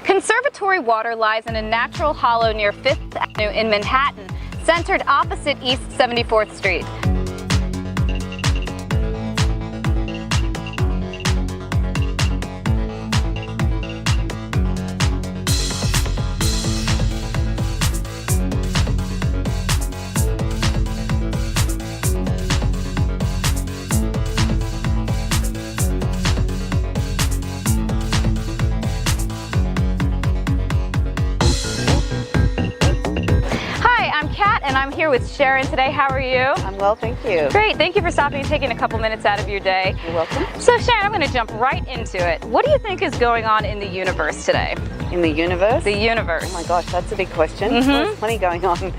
Conservatory water lies in a natural hollow near 5th Avenue in Manhattan, centered opposite East 74th Street. And I'm here with Sharon today. How are you? I'm well, thank you. Great. Thank you for stopping and taking a couple minutes out of your day. You're welcome. So Sharon, I'm going to jump right into it. What do you think is going on in the universe today? In the universe? The universe. Oh my gosh, that's a big question. There's plenty going on.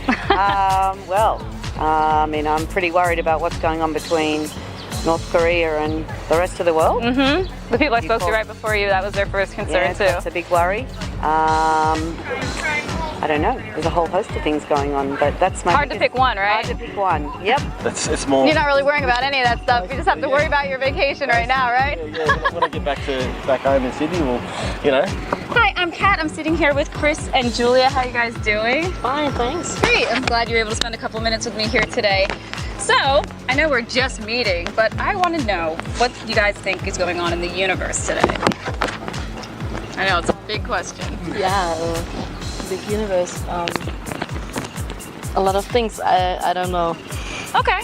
I'm pretty worried about what's going on between North Korea and the rest of the world. The people I spoke to right before you, that was their first concern too. That's a big worry. I don't know. There's a whole host of things going on, but that's my hard to pick one, right? Hard to pick one. Yep. It's more. You're not really worrying about any of that stuff. You just have to worry about your vacation right now, right? Yeah. When I get back home in Sydney, Hi, I'm Kat. I'm sitting here with Chris and Julia. How are you guys doing? Fine, thanks. Great. I'm glad you were able to spend a couple minutes with me here today. So, I know we're just meeting, but I want to know what you guys think is going on in the universe today. I know, it's a big question. Yeah, the universe, a lot of things, I don't know. Okay.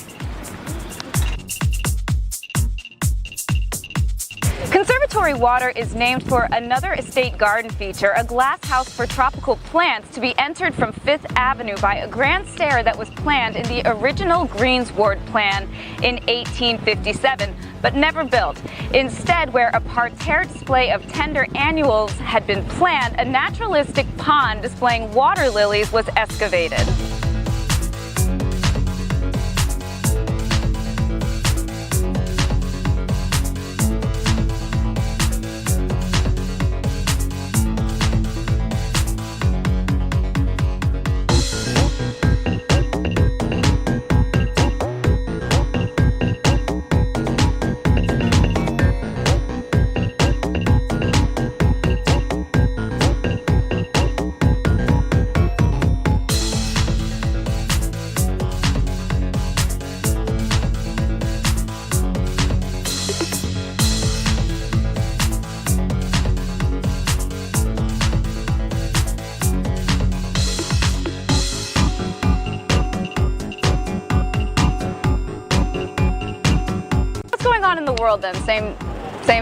Conservatory water is named for another estate garden feature, a glass house for tropical plants to be entered from 5th Avenue by a grand stair that was planned in the original Greensward plan in 1857, but never built. Instead, where a parterre display of tender annuals had been planned, a naturalistic pond displaying water lilies was excavated. In the world then? Same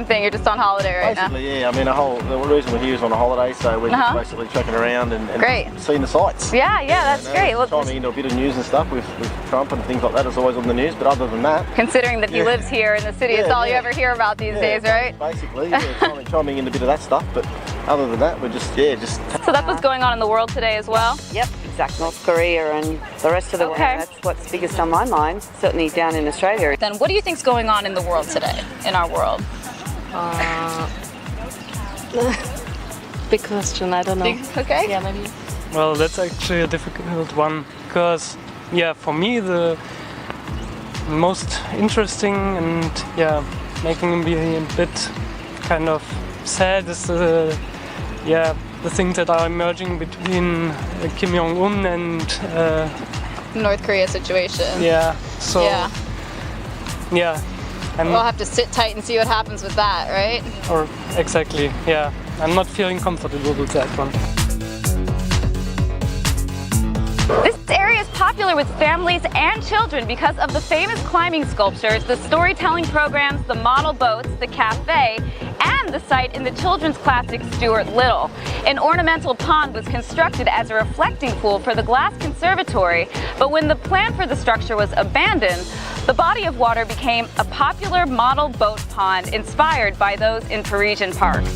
thing, you're just on holiday right now? Basically, yeah. I mean, the reason we're here is on a holiday, so we're just basically trekking around and seeing the sights. Yeah, that's great. Well, chiming into a bit of news and stuff with Trump and things like that is always on the news, but other than that... Considering that he lives here in the city, it's all you ever hear about these days, right? Basically, chiming into a bit of that stuff, but other than that, we're just... So that's what's going on in the world today as well? Yep, exactly. North Korea and the rest of the world. That's what's biggest on my mind, certainly down in Australia. Then what do you think's going on in the world today, in our world? Big question, I don't know. Okay. Yeah, maybe. Well, that's actually a difficult one because, for me the most interesting and making me a bit kind of sad is the things that are emerging between Kim Jong-un and North Korea situation. And we'll have to sit tight and see what happens with that, right? Or exactly, I'm not feeling comfortable with that one. This area is popular with families and children because of the famous climbing sculptures, the storytelling programs, the model boats, the cafe, and the site in the children's classic Stuart Little. An ornamental pond was constructed as a reflecting pool for the glass conservatory, but when the plan for the structure was abandoned, the body of water became a popular model boat pond inspired by those in Parisian parks.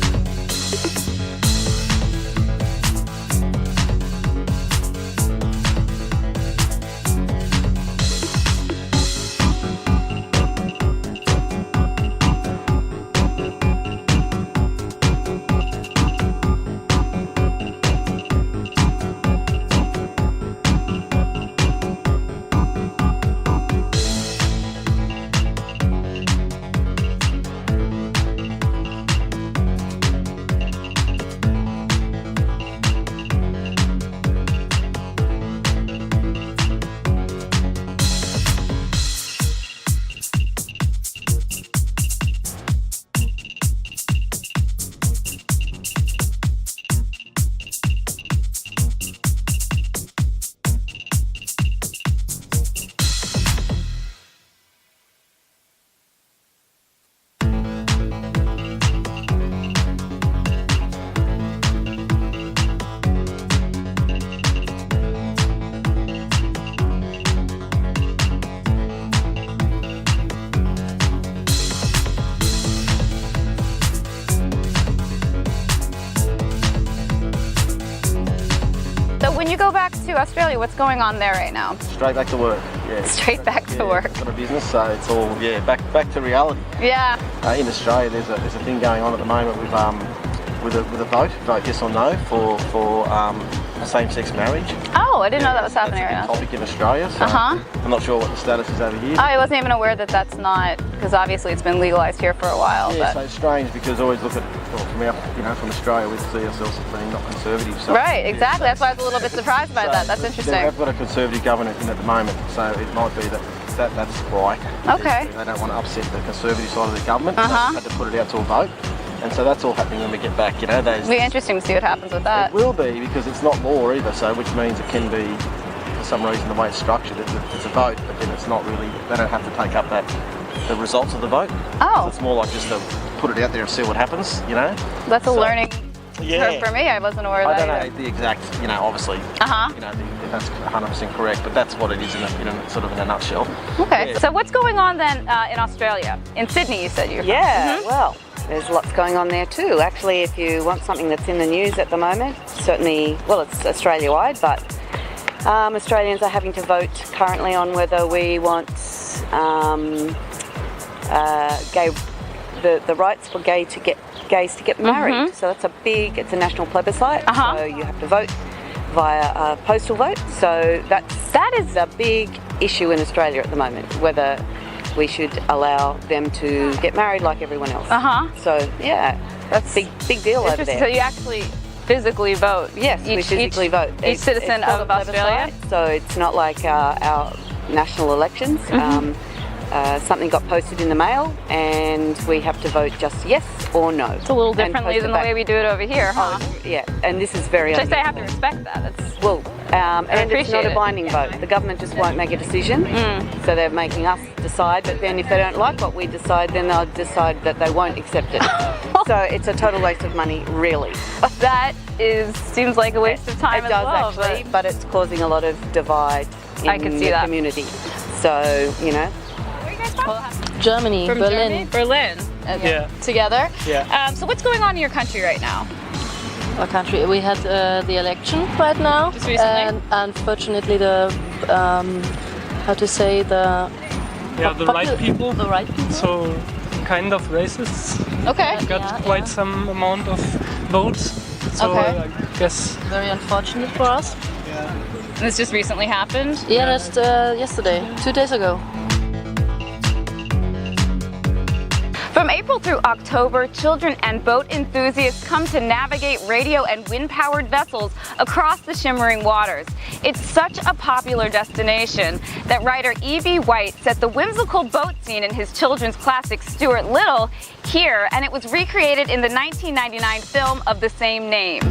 when you go back to Australia, what's going on there right now? Straight back to work. Yeah. Straight back to work. It's not a business, so it's all back to reality. Yeah. In Australia, there's a thing going on at the moment with a vote yes or no for same-sex marriage. Oh, I didn't know that was happening right now. That's a big topic in Australia. So I'm not sure what the status is over here. I wasn't even aware that that's not, because obviously it's been legalized here for a while. Yeah, but. so it's strange because I always look at, from Australia, we see ourselves as being not conservative. So right, exactly. That's why I was a little bit surprised by that. That's interesting. They've got a conservative government in at the moment, so it might be that's why. Okay. They don't want to upset the conservative side of the government. So they had to put it out to a vote. And so that's all happening when we get back, It'll be interesting to see what happens with that. It will be, because it's not law either, so which means it can be, for some reason, the way it's structured, it's a vote, but then it's not really, they don't have to take up the results of the vote. Oh. So it's more like just to put it out there and see what happens, That's a learning curve for me. I wasn't aware of that. I don't know the exact, obviously, if that's 100% correct, but that's what it is in a nutshell. Okay, so what's going on then in Australia? In Sydney, you said you're from. Yeah, well, there's lots going on there too. Actually, if you want something that's in the news at the moment, certainly, well, it's Australia-wide, but Australians are having to vote currently on whether we want the rights for gays to get married. So that's it's a national plebiscite. So you have to vote via a postal vote. So that is a big issue in Australia at the moment, whether we should allow them to get married like everyone else. So yeah, that's a big deal over there. So you actually physically vote? Yes, we physically vote. Each citizen of Australia? So it's not like our national elections. Something got posted in the mail and we have to vote just yes or no. It's a little differently than the way we do it over here, huh? Yeah, and this is very unusual. I have to respect that. And it's not a binding vote. The government just won't make a decision, so they're making us decide, but then if they don't like what we decide, then they'll decide that they won't accept it. So it's a total waste of money, really. That seems like a waste of time as well. It does actually, but it's causing a lot of divide in the community. So, Germany, from Berlin. Berlin. Okay. Yeah. Together? Yeah. So what's going on in your country right now? Our country, we had the election right now. Just recently? And unfortunately the, the right people. The right people. So kind of racists. Okay. Got quite some amount of votes. So I guess. Very unfortunate for us. And this just recently happened? Yeah, just yesterday, 2 days ago. From April through October, children and boat enthusiasts come to navigate radio and wind-powered vessels across the shimmering waters. It's such a popular destination that writer E.B. White set the whimsical boat scene in his children's classic Stuart Little here, and it was recreated in the 1999 film of the same name.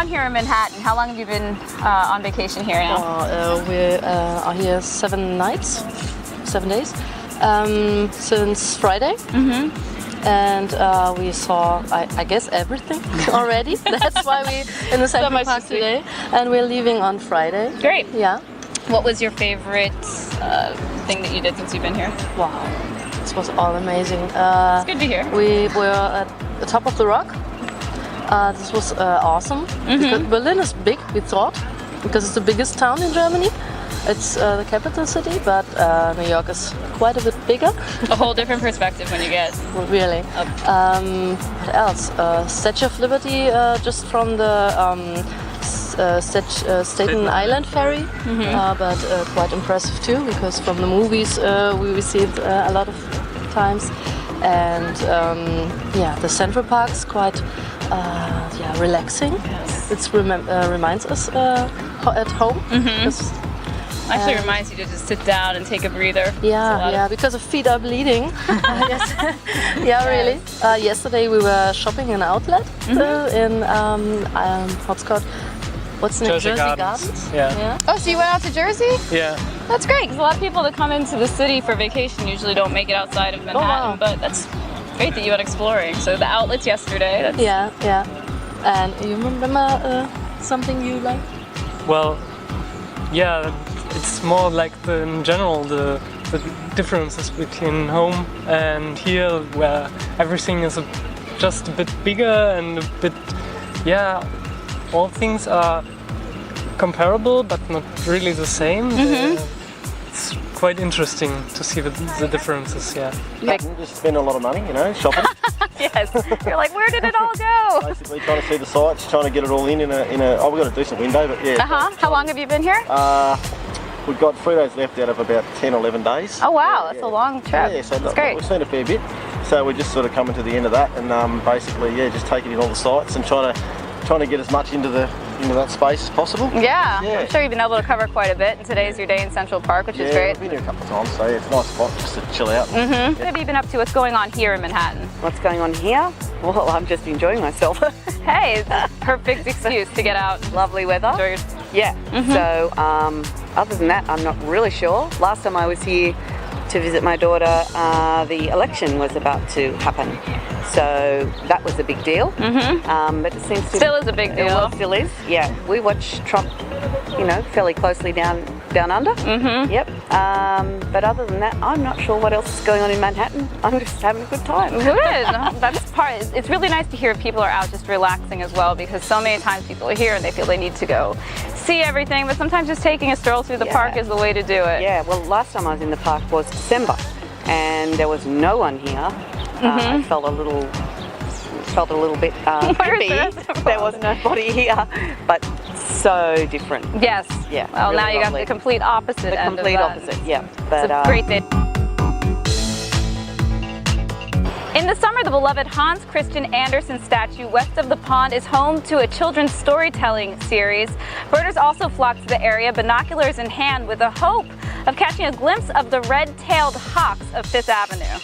Here in Manhattan. How long have you been on vacation here now? We are here 7 days, since Friday. and we saw, I guess, everything already. That's why we in the Central much Park to see. today, and we're leaving on Friday. Great. Yeah. What was your favorite thing that you did since you've been here? Wow, this was all amazing. It's good to hear. We were at the top of the rock. This was awesome. Because Berlin is big, we thought, because it's the biggest town in Germany. It's the capital city, but New York is quite a bit bigger. A whole different perspective when you get Well, really. up. What else? Statue of Liberty, just from the Staten Island ferry, but quite impressive too, because from the movies we received a lot of times. And yeah, the Central Park's quite relaxing. Yes. It reminds us at home. Actually reminds you to just sit down and take a breather. Yeah, because the feet are bleeding. Yes. Yeah, really. Yesterday we were shopping in an outlet in what's the name? Jersey Gardens. Yeah. Oh, so you went out to Jersey? Yeah. That's great, because a lot of people that come into the city for vacation usually don't make it outside of Manhattan, wow. but that's great that you went exploring. So the outlets yesterday. That's Yeah. And you remember something you like? Well, yeah, it's more like in general the differences between home and here, where everything is just a bit bigger and a bit, all things are comparable but not really the same. It's quite interesting to see the differences. Yeah. You just spend a lot of money, shopping. Yes. You're like, where did it all go? Basically, trying to see the sights, trying to get it all in a. Oh, we've got a decent window, but yeah. How long have you been here? We've got 3 days left out of about 10, 11 days. Oh wow, that's a long trip. Yeah, so that's great. we've seen a fair bit. So we're just sort of coming to the end of that, and basically, just taking in all the sights and trying to get as much into that space as possible. Yeah, I'm sure you've been able to cover quite a bit, and today's your day in Central Park, which is great. I've been here a couple of times, so it's a nice spot just to chill out. What have you been up to? What's going on here in Manhattan? What's going on here? Well, I'm just enjoying myself. Hey, it's a perfect excuse to get out. Lovely weather. Enjoy your... Yeah. So other than that, I'm not really sure. Last time I was here to visit my daughter, the election was about to happen. So that was a big deal. But it seems to Still is a big deal. Well, still is. Yeah. We watch Trump, fairly closely down under. Yep. But other than that, I'm not sure what else is going on in Manhattan. I'm just having a good time. Good. That's part. It's really nice to hear people are out just relaxing as well, because so many times people are here and they feel they need to go see everything, but sometimes just taking a stroll through the park is the way to do it. Yeah. Well, last time I was in the park was December, and there was no one here. I felt a little bit trippy. There was nobody here, but so different. Yes. Yeah. Well, really now you got lovely. the complete opposite The end complete of that. opposite. Yeah. But It's a great day. In the summer, the beloved Hans Christian Andersen statue west of the pond is home to a children's storytelling series. Birders also flock to the area, binoculars in hand, with the hope of catching a glimpse of the red-tailed hawks of Fifth Avenue.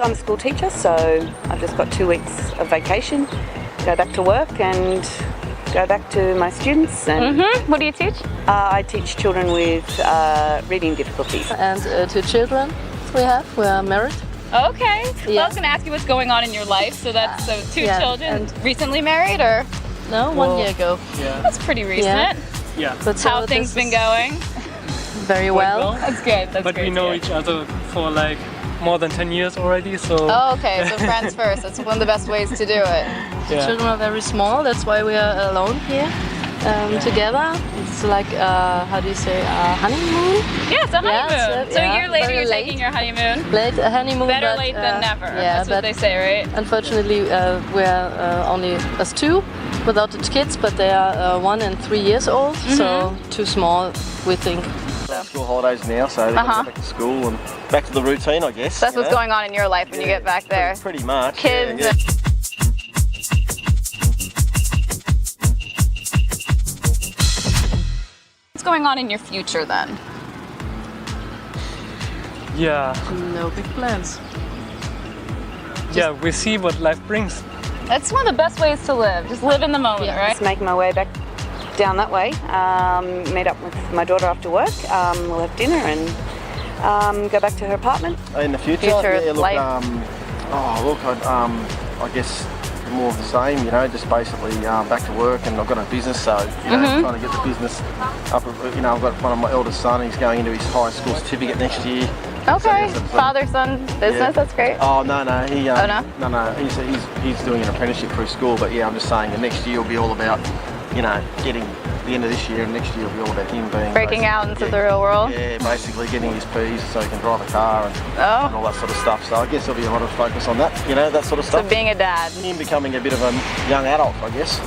I'm a school teacher, so I've just got 2 weeks of vacation, go back to work and go back to my students. And What do you teach? I teach children with reading difficulties. And 2 children we are married. Okay. Well, I Yeah. was going to ask you what's going on in your life. So that's 2 Yeah, children. and- Recently married, or No, 1 year ago. Yeah. that's pretty recent. Yeah. But so How things this been is going? Very well. That's good. That's But great we to know hear. each other for like more than 10 years already, so Oh, okay. So friends first. That's one of the best ways to do it. yeah. Children are very small, that's why we are alone here. together. It's like, how do you say, honeymoon? Yes, a honeymoon. Yes, so yeah, a year later very you're late. taking your honeymoon. Late honeymoon. Better but, late than never. Yeah, That's what they say, right? Unfortunately, we're only us two without the kids, but they are 1 and 3 years old, so too small, we think. School holidays now, so they're going to go back to school and back to the routine, I guess. That's what's going on in your life when you get back there. Pretty much. Kids. Yeah. What's going on in your future then? Yeah, No big plans. yeah, we see what life brings. That's one of the best ways to live. Just live in the moment, Yeah. right? Just making my way back down that way. Meet up with my daughter after work. We'll have dinner and go back to her apartment. In the future, Future yeah, look, life. I guess more of the same, you know, just basically back to work, and I've got a business, so, you know, trying to get the business up, you know, I've got one of my eldest son, he's going into his high school certificate next year. Okay. So, Father-son business, Yeah. that's great. Oh, no, he, Oh, no? no, he's doing an apprenticeship through school, but yeah, I'm just saying the next year will be all about, you know, getting the end of this year, and next year will be all about him being Breaking out into the real world. Yeah, basically getting his P's so he can drive a car and all that sort of stuff. So I guess there'll be a lot of focus on that, you know, that sort of So stuff. being a dad, Him becoming a bit of a young adult, I guess.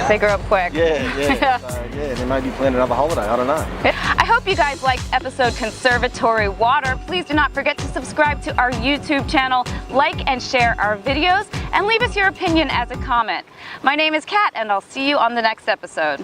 they grow up quick. Yeah. So yeah, then maybe plan another holiday. I don't know. I hope you guys liked episode Conservatory Water. Please do not forget to subscribe to our YouTube channel, like and share our videos, and leave us your opinion as a comment. My name is Kat, and I'll see you on the next episode.